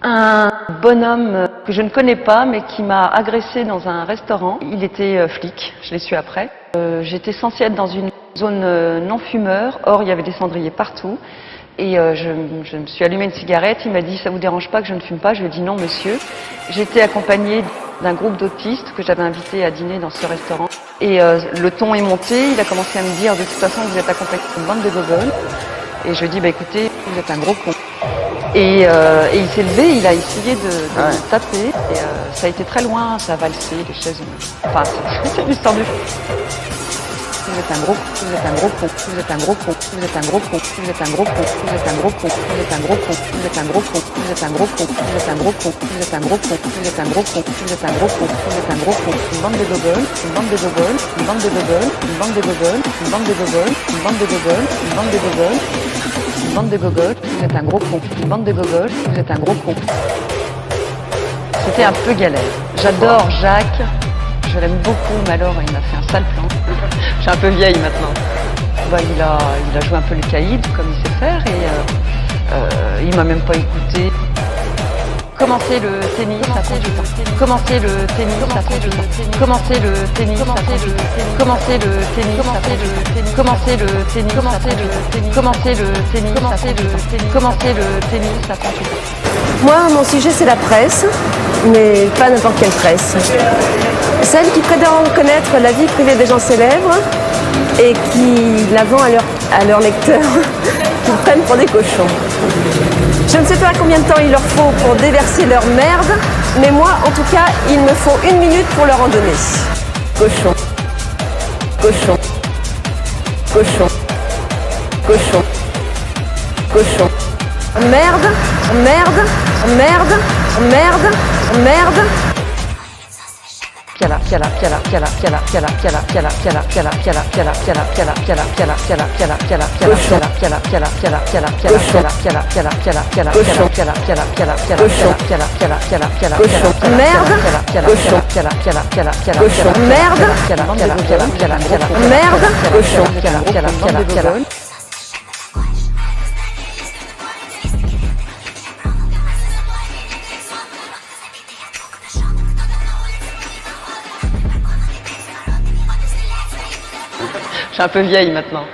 Un bonhomme que je ne connais pas mais qui m'a agressé dans un restaurant. Il était flic, je l'ai su après. J'étais censée être dans une zone non-fumeur, or il y avait des cendriers partout. Et je me suis allumé une cigarette, il m'a dit « ça vous dérange pas que je ne fume pas ?» Je lui ai dit « non monsieur ». J'étais accompagnée d'un groupe d'autistes que j'avais invité à dîner dans ce restaurant. Et le ton est monté, il a commencé à me dire « de toute façon vous êtes accompagné d'une bande de gogoles ». Et je lui ai dit « bah écoutez, vous êtes un gros con ». Et il s'est levé, il a essayé de me taper. Et ça a été très loin, ça a valsé, les chaises ont... Enfin, c'est une histoire de... Vous êtes un gros con, vous êtes un gros con, vous êtes un gros con, vous êtes un gros con, vous êtes un gros con, vous êtes un gros con, vous êtes un gros con, vous êtes un gros con, vous êtes un gros con, vous êtes un gros con, vous êtes un gros con, vous êtes un gros con, vous êtes un gros con, vous êtes un gros con, une bande de gogoles, une bande de gogoles, une bande de gogoles, une bande de gogoles, une bande de gogoles, une bande de gogoles, une bande de gogoles, une bande de gogoles, vous êtes un gros con, une bande de gogoles, vous êtes un gros con. C'était un peu galère. J'adore Jacques, je l'aime beaucoup, mais alors il m'a fait un sale plan. Je suis un peu vieille maintenant. Bah, il a joué un peu le caïd comme il sait faire et il m'a même pas écouté. Commencer le tennis, ça prend du temps. Commencer le tennis, ça prend du temps. Commencer le tennis, ça prend du temps. Commencer le tennis, ça prend du temps. Commencer le tennis, commencer le tennis, commencer le tennis, commencer le tennis, commencer le tennis, ça prend du temps. Moi, mon sujet, c'est la presse, mais pas n'importe quelle presse. Celle qui prétend connaître la vie privée des gens célèbres et qui la vend à leurs lecteurs, qu'ils prennent pour des cochons. Je ne sais pas combien de temps il leur faut pour déverser leur merde, mais moi, en tout cas, il me faut 1 minute pour leur en donner. Cochon. Cochon. Cochon. Cochon. Cochon. Merde, merde, merde, merde, merde. Je suis un peu vieille maintenant.